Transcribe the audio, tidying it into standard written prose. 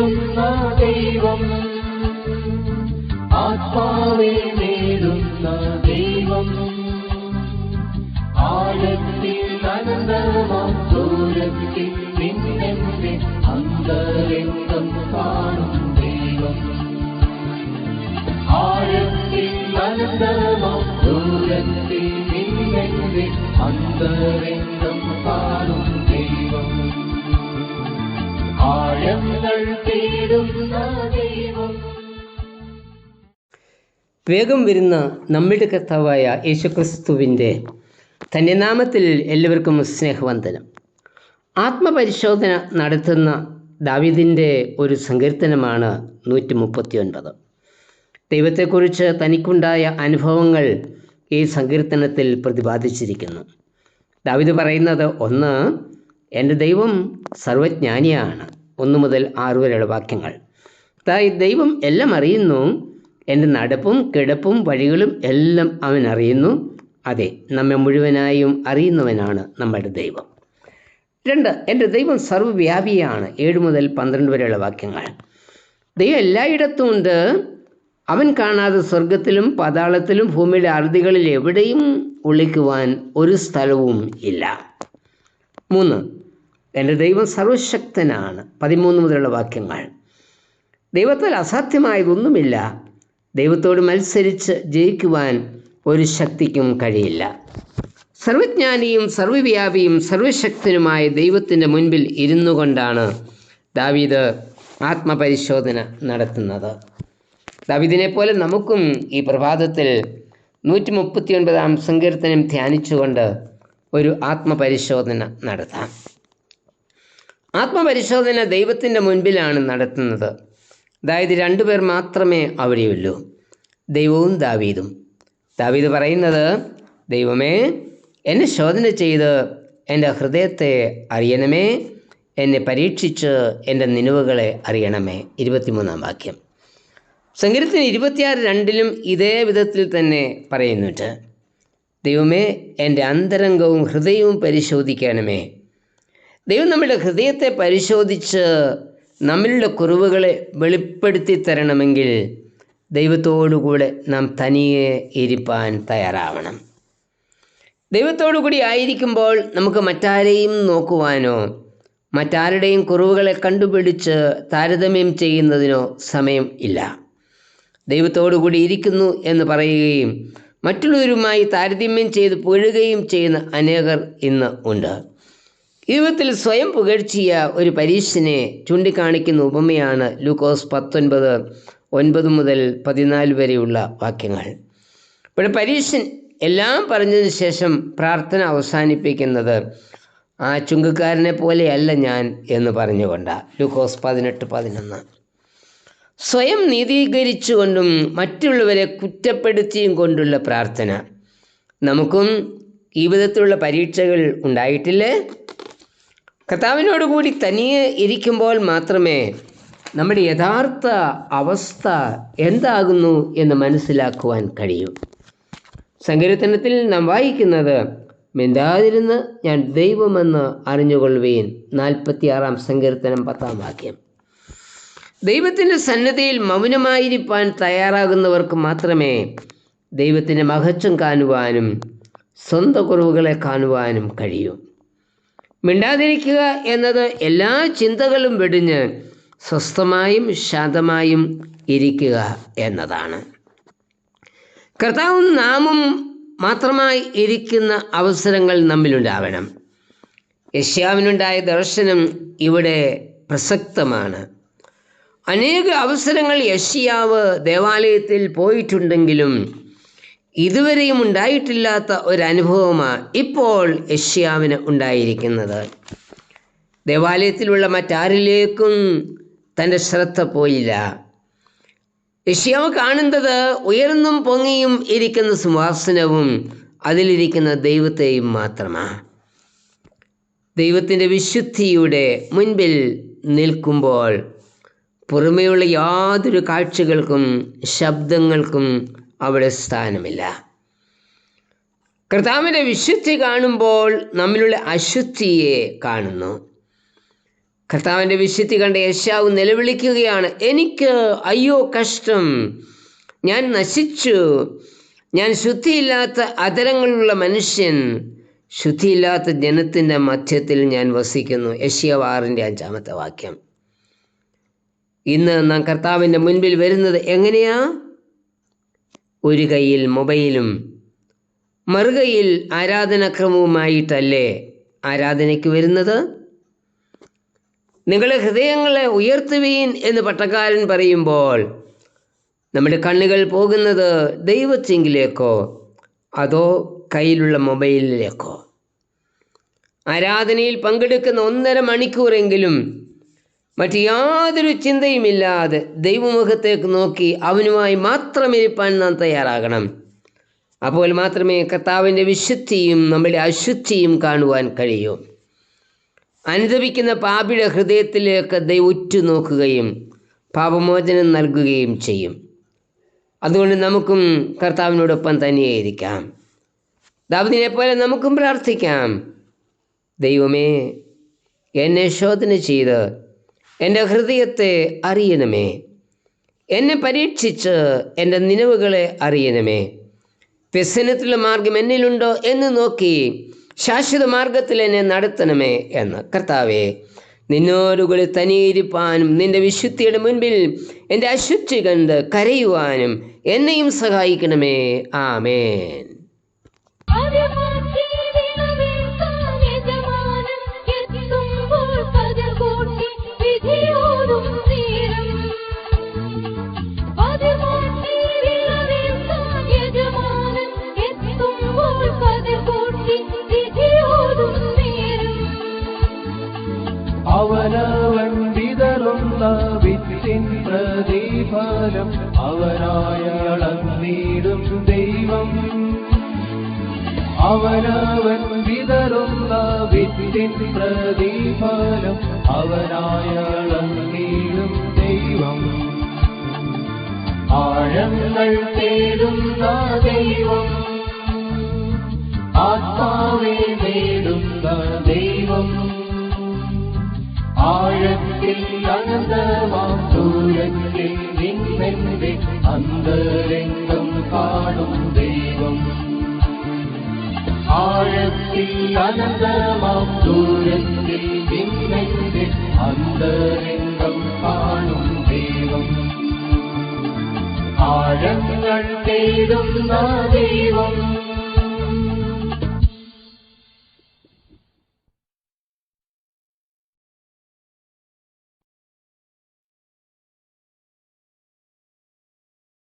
തേടുന്ന ദൈവം, ആത്മാവെ നേടുന്ന ദൈവം, ആഴത്തിൽ അനന്തമാം ദൂരത്തിൽ നിന്നെന്റെ അന്തരംഗം കാണും ദൈവം, ആഴത്തിൽ അനന്തമാം ദൂരത്തിൽ നിന്നെന്റെ അന്തരംഗം കാണും ദൈവം, ആഴങ്ങൾ തേടുന്ന ദൈവം. വേഗം വരുന്ന നമ്മുടെ കർത്താവായ യേശുക്രിസ്തുവിൻ്റെ തൻ്റെ നാമത്തിൽ എല്ലാവർക്കും സ്നേഹവന്ദനം. ആത്മപരിശോധന നടത്തുന്ന ദാവീദിൻ്റെ ഒരു സങ്കീർത്തനമാണ് 139. ദൈവത്തെക്കുറിച്ച് തനിക്കുണ്ടായ അനുഭവങ്ങൾ ഈ സങ്കീർത്തനത്തിൽ പ്രതിപാദിച്ചിരിക്കുന്നു. ദാവീദ് പറയുന്നത്, 1, എൻ്റെ ദൈവം സർവജ്ഞാനിയാണ്. 1 മുതൽ 6 വരെയുള്ള വാക്യങ്ങൾ. ദൈവം എല്ലാം അറിയുന്നു, എൻ്റെ നടപ്പും കിടപ്പും വഴികളും എല്ലാം അവൻ അറിയുന്നു. അതെ, നമ്മെ മുഴുവനായും അറിയുന്നവനാണ് നമ്മുടെ ദൈവം. 2, എൻ്റെ ദൈവം സർവ്വവ്യാപിയാണ്. 7 മുതൽ 12 വരെയുള്ള വാക്യങ്ങൾ. ദൈവം എല്ലായിടത്തും ഉണ്ട്, അവൻ കാണാതെ സ്വർഗത്തിലും പാതാളത്തിലും ഭൂമിയുടെ അറുതികളിൽ എവിടെയും ഒളിക്കുവാൻ ഒരു സ്ഥലവും ഇല്ല. 3, എൻ്റെ ദൈവം സർവശക്തനാണ്. 13 മുതലുള്ള വാക്യങ്ങൾ. ദൈവത്താൽ അസാധ്യമായതൊന്നുമില്ല, ദൈവത്തോട് മത്സരിച്ച് ജയിക്കുവാൻ ഒരു ശക്തിക്കും കഴിയില്ല. സർവജ്ഞാനിയും സർവ്വവ്യാപിയും സർവശക്തനുമായ ദൈവത്തിൻ്റെ മുൻപിൽ ഇരുന്നു കൊണ്ടാണ് ദാവീദ് ആത്മപരിശോധന നടത്തുന്നത്. ദാവീദിനെ പോലെ നമുക്കും ഈ പ്രഭാതത്തിൽ 139 സങ്കീർത്തനം ധ്യാനിച്ചുകൊണ്ട് ഒരു ആത്മപരിശോധന നടത്താം. ആത്മപരിശോധന ദൈവത്തിൻ്റെ മുൻപിലാണ് നടത്തുന്നത്. അതായത് 2 പേർ മാത്രമേ അവിടെയുള്ളൂ, ദൈവവും ദാവീദും. ദാവീദ് പറയുന്നത്, ദൈവമേ, എന്നെ ശോധന ചെയ്ത് എൻ്റെ ഹൃദയത്തെ അറിയണമേ, എന്നെ പരീക്ഷിച്ച് എൻ്റെ നിലവുകളെ അറിയണമേ. 23 വാക്യം. സങ്കീർത്തനം 26:2 ഇതേ വിധത്തിൽ തന്നെ പറയുന്നുണ്ട്, ദൈവമേ, എൻ്റെ അന്തരംഗവും ഹൃദയവും പരിശോധിക്കണമേ. ദൈവം നമ്മുടെ ഹൃദയത്തെ പരിശോധിച്ച് നമ്മളുടെ കുറവുകളെ വെളിപ്പെടുത്തി തരണമെങ്കിൽ ദൈവത്തോടുകൂടെ നാം തനിയെ ഇരിപ്പാൻ തയ്യാറാവണം. ദൈവത്തോടുകൂടി ആയിരിക്കുമ്പോൾ നമുക്ക് മറ്റാരെയും നോക്കുവാനോ മറ്റാരുടെയും കുറവുകളെ കണ്ടുപിടിച്ച് താരതമ്യം ചെയ്യുന്നതിനോ സമയം ഇല്ല. ദൈവത്തോടുകൂടി ഇരിക്കുന്നു എന്ന് പറയുകയും മറ്റുള്ളവരുമായി താരതമ്യം ചെയ്ത് പുകഴുകയും ചെയ്യുന്ന അനേകർ ഇന്ന് ഉണ്ട്. ജീവിതത്തിൽ സ്വയം പുകഴ്ചിയ ഒരു പരീശനെ ചൂണ്ടിക്കാണിക്കുന്ന ഉപമയാണ് ലൂക്കോസ് 19:9 മുതൽ 14 വരെയുള്ള വാക്യങ്ങൾ. ഇവിടെ പരീശൻ എല്ലാം പറഞ്ഞതിന് ശേഷം പ്രാർത്ഥന അവസാനിപ്പിക്കുന്നത്, ആ ചുങ്കക്കാരനെ പോലെയല്ല ഞാൻ എന്ന് പറഞ്ഞുകൊണ്ടാണ്. ലൂക്കോസ് 18:11. സ്വയം നീതീകരിച്ചുകൊണ്ടും മറ്റുള്ളവരെ കുറ്റപ്പെടുത്തിയും കൊണ്ടുള്ള പ്രാർത്ഥന. നമുക്കും ഈ വിധത്തിലുള്ള പരീക്ഷകൾ ഉണ്ടായിട്ടില്ലേ? കർത്താവിനോടുകൂടി തനിയെ ഇരിക്കുമ്പോൾ മാത്രമേ നമ്മുടെ യഥാർത്ഥ അവസ്ഥ എന്താകുന്നു എന്ന് മനസ്സിലാക്കുവാൻ കഴിയൂ. സങ്കീർത്തനത്തിൽ നാം വായിക്കുന്നത്, മിണ്ടാതിരുന്ന് ഞാൻ ദൈവമെന്ന് അറിഞ്ഞുകൊള്ളുവീൻ. 46 സങ്കീർത്തനം 10 വാക്യം. ദൈവത്തിൻ്റെ സന്നിധിയിൽ മൗനമായിരിക്കാൻ തയ്യാറാകുന്നവർക്ക് മാത്രമേ ദൈവത്തിൻ്റെ മഹത്വം കാണുവാനും സ്വന്തം കുറവുകളെ കാണുവാനും കഴിയൂ. മിണ്ടാതിരിക്കുക എന്നത് എല്ലാ ചിന്തകളും വെടിഞ്ഞ് സ്വസ്ഥമായും ശാന്തമായും ഇരിക്കുക എന്നതാണ്. കർത്താവും നാമും മാത്രമായി ഇരിക്കുന്ന അവസരങ്ങൾ നമ്മിലുണ്ടാവണം. യെശയ്യാവിനുണ്ടായ ദർശനം ഇവിടെ പ്രസക്തമാണ്. അനേക അവസരങ്ങൾ യെശയ്യാവ് ദേവാലയത്തിൽ പോയിട്ടുണ്ടെങ്കിലും ഇതുവരെയും ഉണ്ടായിട്ടില്ലാത്ത ഒരനുഭവമാണ് ഇപ്പോൾ യെശയ്യാവിന് ഉണ്ടായിരിക്കുന്നത്. ദേവാലയത്തിലുള്ള മറ്റാരിലേക്കും തൻ്റെ ശ്രദ്ധ പോയില്ല. യെശയ്യാവ് കാണുന്നത് ഉയർന്നും പൊങ്ങിയും ഇരിക്കുന്ന സിംഹാസനവും അതിലിരിക്കുന്ന ദൈവത്തെയും മാത്രമാണ്. ദൈവത്തിൻ്റെ വിശുദ്ധിയുടെ മുൻപിൽ നിൽക്കുമ്പോൾ പുറമേയുള്ള യാതൊരു കാഴ്ചകൾക്കും ശബ്ദങ്ങൾക്കും അവിടെ സ്ഥാനമില്ല. കർത്താവിൻ്റെ വിശുദ്ധി കാണുമ്പോൾ നമ്മിലുള്ള അശുദ്ധിയെ കാണുന്നു. കർത്താവിൻ്റെ വിശുദ്ധി കണ്ട യെശയ്യാവ് നിലവിളിക്കുകയാണ്, എനിക്ക് അയ്യോ കഷ്ടം, ഞാൻ നശിച്ചു, ഞാൻ ശുദ്ധിയില്ലാത്ത അധരങ്ങളുള്ള മനുഷ്യൻ, ശുദ്ധിയില്ലാത്ത ജനത്തിൻ്റെ മധ്യത്തിൽ ഞാൻ വസിക്കുന്നു. യെശയ്യാവ് 6:5 വാക്യം. ഇന്ന് നാം കർത്താവിൻ്റെ മുൻപിൽ വരുന്നത് എങ്ങനെയാ? ഒരു കൈയിൽ മൊബൈലും മറുകൈയിൽ ആരാധനാക്രമവുമായിട്ടല്ലേ ആരാധനയ്ക്ക് വരുന്നത്? നിങ്ങളുടെ ഹൃദയങ്ങളെ ഉയർത്തുവീൻ എന്ന് പട്ടക്കാരൻ പറയുമ്പോൾ നമ്മുടെ കണ്ണുകൾ പോകുന്നത് ദൈവത്തിങ്കിലേക്കോ അതോ കയ്യിലുള്ള മൊബൈലിലേക്കോ? ആരാധനയിൽ പങ്കെടുക്കുന്ന 1.5 മണിക്കൂറെങ്കിലും മറ്റ് യാതൊരു ചിന്തയുമില്ലാതെ ദൈവമുഖത്തേക്ക് നോക്കി അവനുമായി മാത്രം ഇരിപ്പാൻ നാം തയ്യാറാകണം. അപ്പോൾ മാത്രമേ കർത്താവിൻ്റെ വിശുദ്ധിയും നമ്മുടെ അശുദ്ധിയും കാണുവാൻ കഴിയൂ. അനുദപിക്കുന്ന പാപിയുടെ ഹൃദയത്തിലേക്ക് ദൈവം ഉറ്റുനോക്കുകയും പാപമോചനം നൽകുകയും ചെയ്യും. അതുകൊണ്ട് നമുക്കും കർത്താവിനോടൊപ്പം തന്നെയായിരിക്കാം. ദാവീദിനെ പോലെ നമുക്കും പ്രാർത്ഥിക്കാം, ദൈവമേ, എന്നെ ശോധന ചെയ്ത് എൻ്റെ ഹൃദയത്തെ അറിയണമേ, എന്നെ പരീക്ഷിച്ച് എൻ്റെ നിലവുകളെ അറിയണമേ, വ്യസനത്തിലുള്ള മാർഗം എന്നിലുണ്ടോ എന്ന് നോക്കി ശാശ്വത മാർഗത്തിൽ എന്നെ നടത്തണമേ എന്ന്. കർത്താവേ, നിന്നോടുകൂടി തനിയിരിപ്പാനും നിൻ്റെ വിശുദ്ധിയുടെ മുൻപിൽ എൻ്റെ അശുദ്ധി കണ്ട് കരയുവാനും എന്നെയും സഹായിക്കണമേ. ആമേൻ. അവനവൻ വിതറുന്ന വിത്തിൻ പ്രതിഫലം അവനായളന്നീടും ദൈവം. അവനവൻ വിതറുന്ന വിത്തിൻ പ്രതിഫലം അവനായളന്നീടും ദൈവം. ആഴങ്ങൾ തേടുന്ന ദൈവം, ആത്മാവെ നേടുന്ന ദൈവം, ആഴത്തിൽ അനന്തമാം ദൂരത്തിൽ നിന്നെന്റെ അന്തരംഗം കാണും ദൈവം. ആഴത്തിൽ അനന്തമാം ദൂരത്തിൽ നിന്നെന്റെ അന്തരംഗം കാണും ദൈവം. ആഴങ്ങൾ തേടുന്ന ദൈവം,